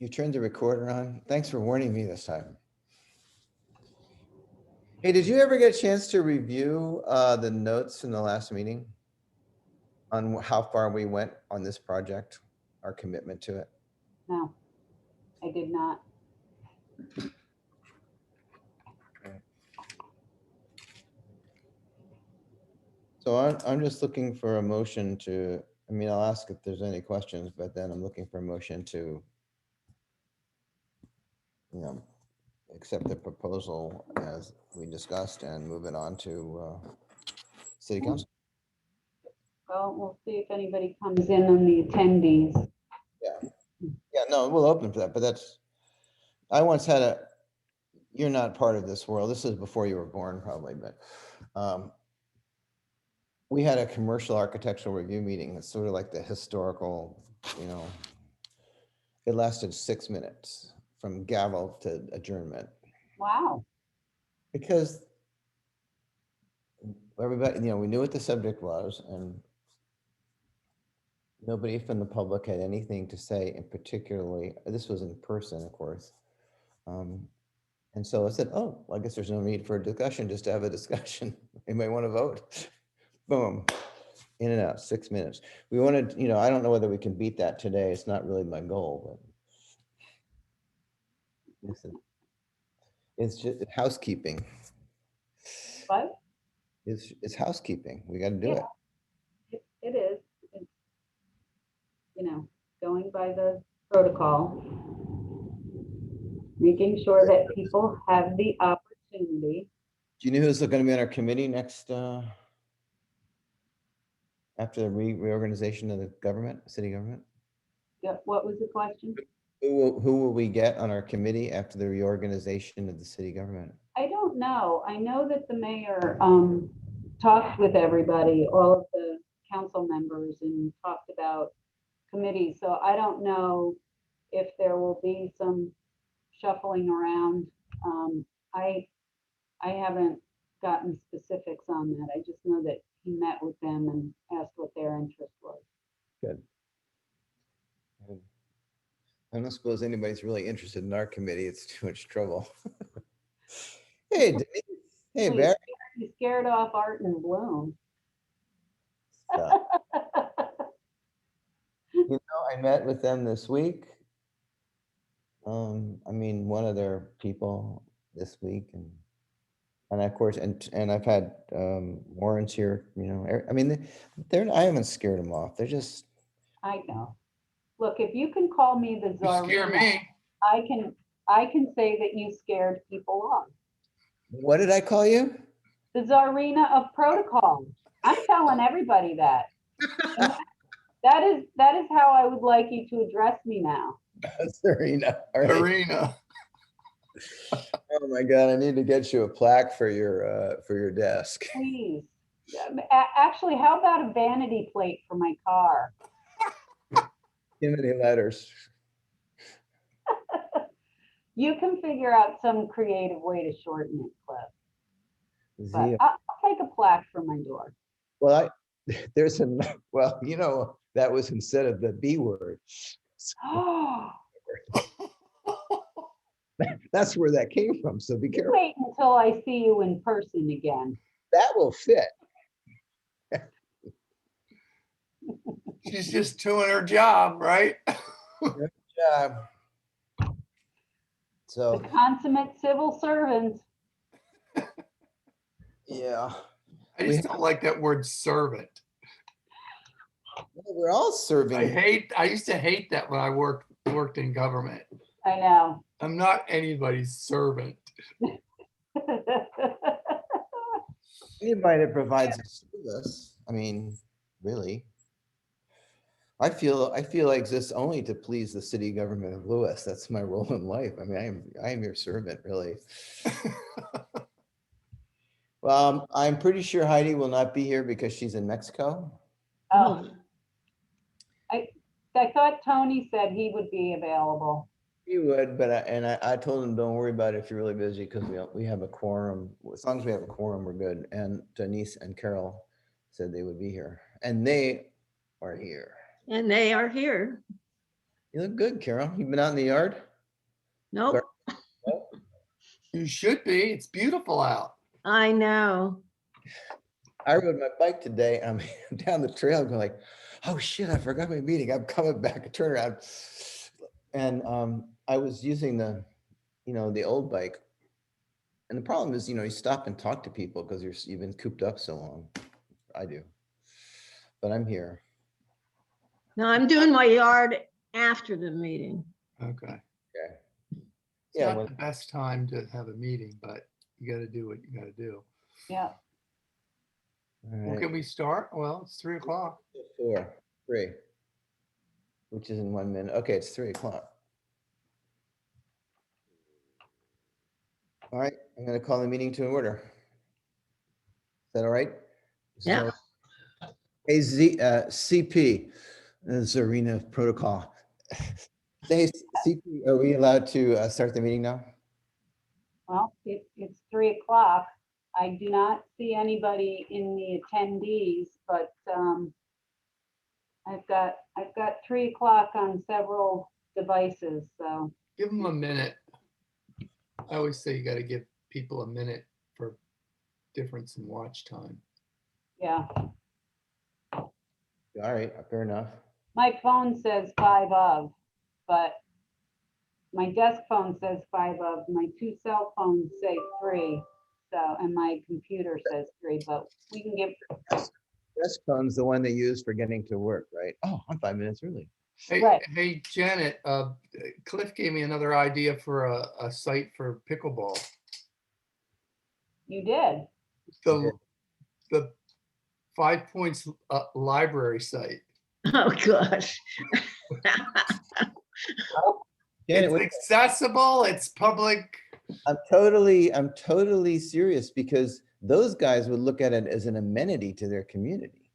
You turned the recorder on. Thanks for warning me this time. Hey, did you ever get a chance to review the notes from the last meeting on how far we went on this project, our commitment to it? No, I did not. So I'm just looking for a motion to, I mean, I'll ask if there's any questions, but then I'm looking for a motion to, accept the proposal as we discussed and move it on to City Council. Well, we'll see if anybody comes in on the attendees. Yeah, no, we'll open for that, but that's, I once had a, you're not part of this world. This is before you were born probably, but we had a commercial architectural review meeting. That's sort of like the historical, it lasted 6 minutes from gavel to adjournment. Wow. Because everybody, we knew what the subject was and nobody from the public had anything to say, and particularly, this was in person, of course. And so I said, oh, well, I guess there's no need for a discussion, just to have a discussion. Anybody want to vote? Boom, in and out, 6 minutes. We wanted, I don't know whether we can beat that today. It's not really my goal, but listen, it's just housekeeping. What? It's housekeeping. We got to do it. It is. It's, going by the protocol, making sure that people have the opportunity. Do you know who's going to be on our committee next, after the reorganization of the government, city government? Yeah, what was the question? Who will we get on our committee after the reorganization of the city government? I don't know. I know that the mayor talked with everybody, all of the council members, and talked about committees. So I don't know if there will be some shuffling around. I haven't gotten specifics on that. I just know that he met with them and asked what their interest was. Good. I don't suppose anybody's really interested in our committee. It's too much trouble. Hey, Denise. Hey, Barry. You scared off Art and Bloom. I met with them this week. I mean, one of their people this week, and of course, and I've had Warren's here. I mean, I haven't scared them off. They're just. I know. Look, if you can call me the czarina, scare me. I can say that you scared people off. What did I call you? The czarina of protocol. I'm telling everybody that. That is how I would like you to address me now. Czarina. All right. Arena. Oh my God! I need to get you a plaque for your desk. Please. Actually, how about a vanity plate for my car? Too many letters. You can figure out some creative way to shorten it, Cliff. But I'll take a plaque for my door. Well, that was instead of the B word. That's where that came from. So be careful. Wait until I see you in person again. That will fit. She's just doing her job, right? Good job. So the consummate civil servant. Yeah. I just don't like that word servant. Well, we're all serving. I used to hate that when I worked in government. I know. I'm not anybody's servant. Anybody that provides a service, I mean, really. I feel I exist only to please the city government of Lewis. That's my role in life. I mean, I am your servant, really. Well, I'm pretty sure Heidi will not be here because she's in Mexico. Oh, I thought Tony said he would be available. He would, but I told him, don't worry about it if you're really busy, because we have a quorum. As long as we have a quorum, we're good. And Denise and Carol said they would be here, and they are here. And they are here. You look good, Carol. You've been out in the yard? Nope, You should be. It's beautiful out. I know. I rode my bike today. I'm down the trail going like, oh shit, I forgot my meeting. I'm coming back, I turn around. And I was using the, the old bike. And the problem is, you stop and talk to people because you've been cooped up so long. I do. But I'm here. No, I'm doing my yard after the meeting. Okay. Okay. It's Yeah, not well, the best time to have a meeting, but you gotta do what you gotta do. Yeah, all Well, right. can we start? Well, it's 3:00. 3, which is in 1 minute. Okay, it's 3:00. All right, I'm going to call the meeting to order. Is that all right? Yeah. Hey, CP, Zarina Protocol. Hey, CP, are we allowed to start the meeting now? well, it's 3:00. I do not see anybody in the attendees, but I've got 3:00 on several devices, so. Give them a minute. I always say you gotta give people a minute for difference in watch time. Yeah, All right, fair enough. my phone says 5 of, but my desk phone says 5 of, my 2 cell phones say 3. So, and my computer says 3, but we can give, Desk phone's the one they use for getting to work, right? Oh, I'm 5 minutes early. Hey, Right. hey, Janet, Cliff gave me another idea for a site for pickleball. you did. The 5 Points library site. Oh, gosh. Janet, It's wait, accessible, it's public. I'm totally serious because those guys would look at it as an amenity to their community.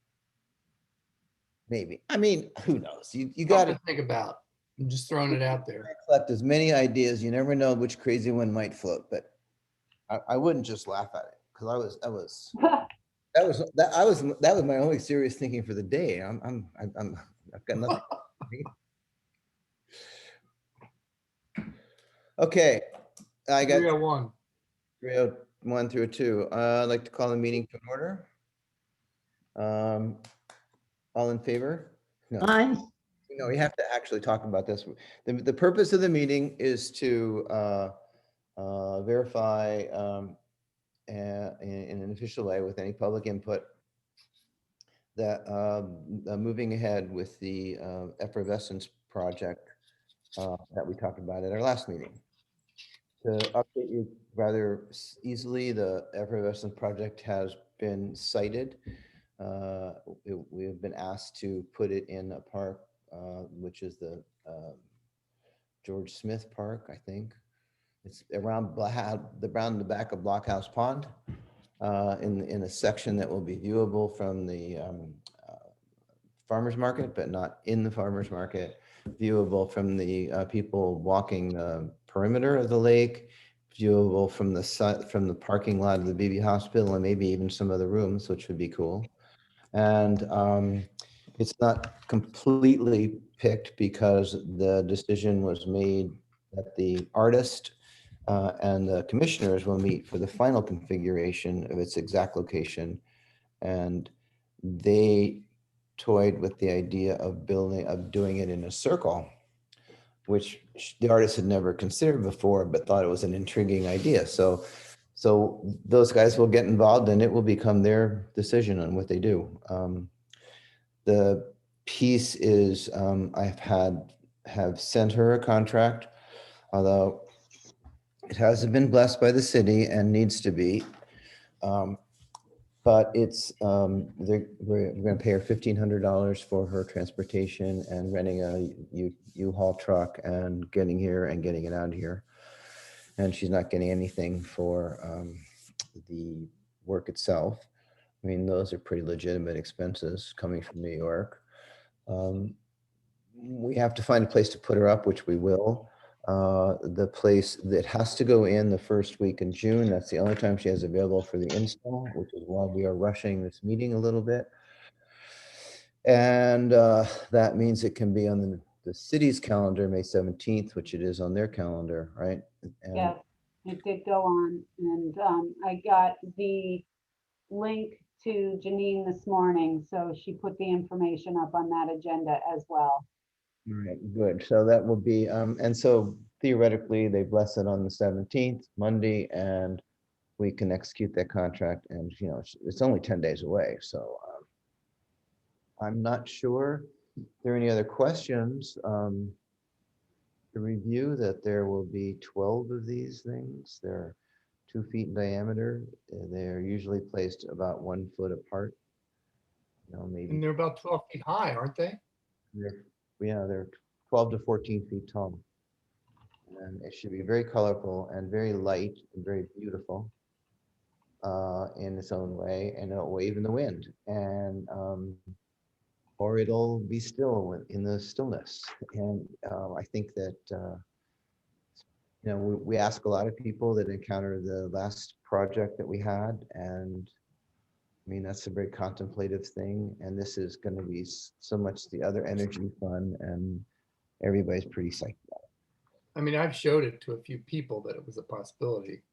Maybe. I mean, who knows? You got Something to to think about. I'm just throwing it out there. collect as many ideas. You never know which crazy one might float, but I wouldn't just laugh at it because that was my only serious thinking for the day. I've got nothing. Okay, I got 301. 301 through 2. I'd like to call the meeting to order. All in favor? No. I, No, we have to actually talk about this. The purpose of the meeting is to verify in an official way with any public input that moving ahead with the Efflorescence project that we talked about at our last meeting. To update you rather easily, the Efflorescence project has been cited. We have been asked to put it in a park, which is the George Smith Park, I think. It's around the back of Blockhouse Pond, in a section that will be viewable from the farmer's market, but not in the farmer's market, viewable from the people walking the perimeter of the lake, viewable from the parking lot of the BB Hospital, and maybe even some of the rooms, which would be cool. And it's not completely picked because the decision was made that the artist and the commissioners will meet for the final configuration of its exact location. And they toyed with the idea of doing it in a circle, which the artist had never considered before, but thought it was an intriguing idea. So those guys will get involved and it will become their decision on what they do. The piece is, have sent her a contract, although it hasn't been blessed by the city and needs to be. But it's, we're going to pay her $1,500 for her transportation and renting a U-Haul truck and getting here and getting it out of here. And she's not getting anything for the work itself. I mean, those are pretty legitimate expenses coming from New York. We have to find a place to put her up, which we will. The place that has to go in the first week in June, that's the only time she has available for the install, which is why we are rushing this meeting a little bit. And that means it can be on the city's calendar, May 17th, which it is on their calendar, right? And- Yes, it did go on, and I got the link to Janine this morning, so she put the information up on that agenda as well. All right, good. So that will be, and so theoretically, they bless it on the 17th, Monday, and we can execute that contract. And, you know, it's only 10 days away. So I'm not sure if there are any other questions to review. That there will be 12 of these things. They're 2 feet in diameter. They're usually placed about 1 foot apart. You know, And maybe, they're about 12 feet high, aren't they? they're 12 to 14 feet tall. And it should be very colorful and very light and very beautiful in its own way, and it'll wave in the wind, and or it'll be still in the stillness. And I think that you know, we ask a lot of people that encounter the last project that we had, and I mean, that's a very contemplative thing, and this is going to be so much the other energy fun, and everybody's pretty psyched about I mean, I've showed it to a few people that it was a possibility.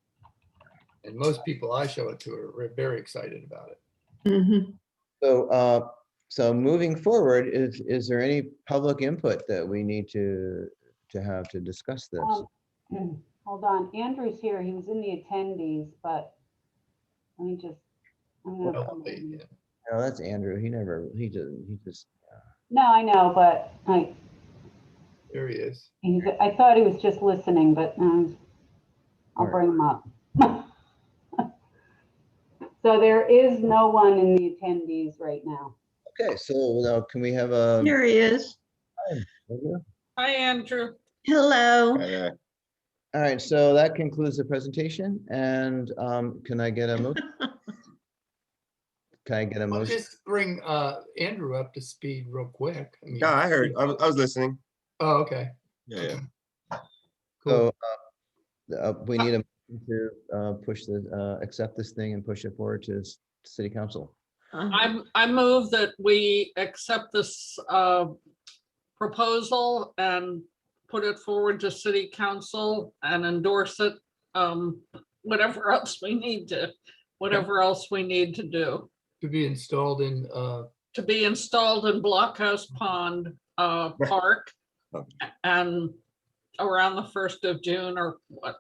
And most people I show it to are very excited about it. Mhm. it. So, so moving forward, is there any public input that we need to have to discuss this? Hold on, Andrew's here, he was in the attendees, but let me just, I'm gonna Well, come in. yeah. No, that's Andrew. He just, No, I know, but There he is. I thought he was just listening, but I'll Alright. bring him up. So there is no one in the attendees right now. okay, so now can we have a? Here he is. Hi, Andrew. Hello. All right, so that concludes the presentation, and can I get a motion? Can I get a I'll motion? just bring Andrew up to speed real quick. I mean, Yeah, I heard. I was listening. Oh, okay. Yeah. Cool. So we need a motion to push the, accept this thing and push it forward to city council. I move that we accept this proposal and put it forward to city council and endorse it. Whatever else we need to do. To be installed in, To be installed in Blockhouse Pond Park and around the 1st of June or what,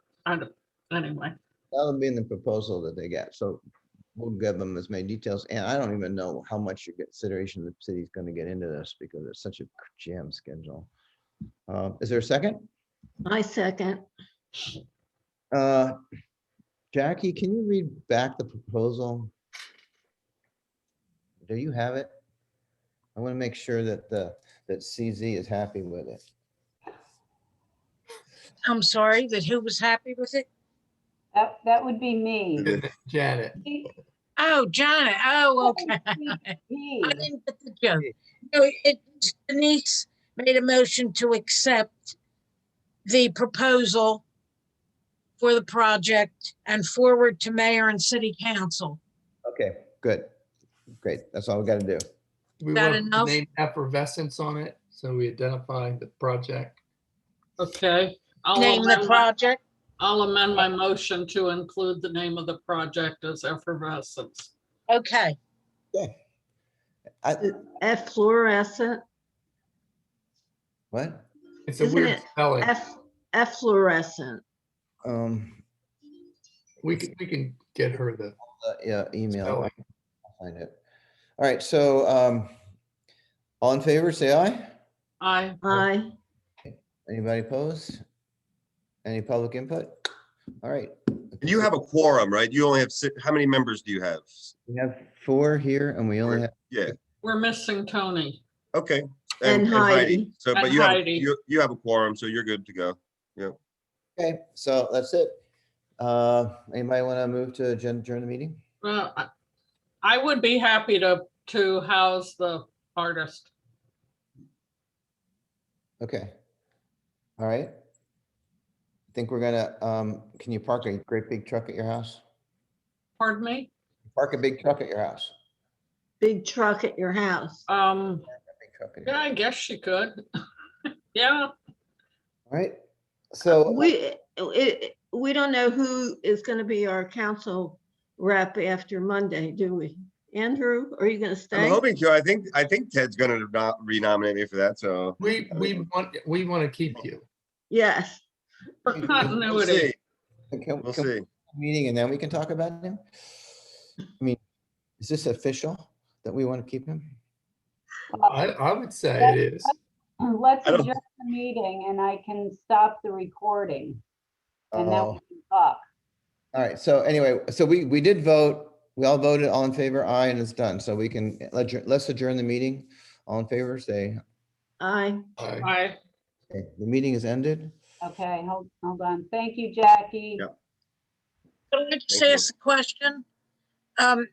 anyway. That'll be in the proposal that they get, so we'll give them as many details, and I don't even know how much your consideration the city's gonna get into this, because it's such a jam schedule. Is there a second? I second. Jackie, can you read back the proposal? Do you have it? I want to make sure that that CZ is happy with it. I'm sorry, that who was happy with it? That would be me. Janet. Oh, Janet. Oh, okay. He. I didn't get the joke. No, Denise made a motion to accept the proposal for the project and forward to mayor and city council. Okay, good. Great. That's all we got to do. We That want to enough? name Effervescence on it, so we identify the project. Okay. Name the project. I'll amend my motion to include the name of the project as Effervescence. Okay. Efflorescent. What? It's a Isn't weird it spelling. Efflorescent. We can get her the Yeah, email. spelling. I'll find it. All right, so all in favor, say aye. Aye. Anybody opposed? Any public input? All right. You have a quorum, right? You only have how many members do you have? We have 4 here, and we only have, Yeah. We're missing Tony. Okay. And Heidi. So, but And you have Heidi. you have a quorum, so you're good to go. okay, so that's it. Anybody want to move to adjourn the meeting? Well, I would be happy to house the artist. Okay. All right. Think we're gonna, can you park a great big truck at your house? Pardon me? Park a big truck at your house. Big truck at your house. Big truck at your Yeah, house. I guess she could. Yeah, All right. So We don't know who is going to be our council rep after Monday, do we? Andrew, are you going to I'm stay? hoping to. I think Ted's gonna renominate me for that, so. We want to keep you. Yes. for We'll continuity. see. can We'll can we see. have a meeting and then we can talk about him? I mean, is this official that we want to keep him? I would say it is. Let's I don't- adjourn the meeting and I can stop the recording and then Oh, we can talk. all right. So anyway, so we did vote. We all voted all in favor, aye, and it's done. So we can, let's adjourn the meeting. All in favor, say, Aye. I okay, the meeting is ended. Okay, hold on. Thank you, Jackie. Yeah. Can I just Thank you. ask a question? Are we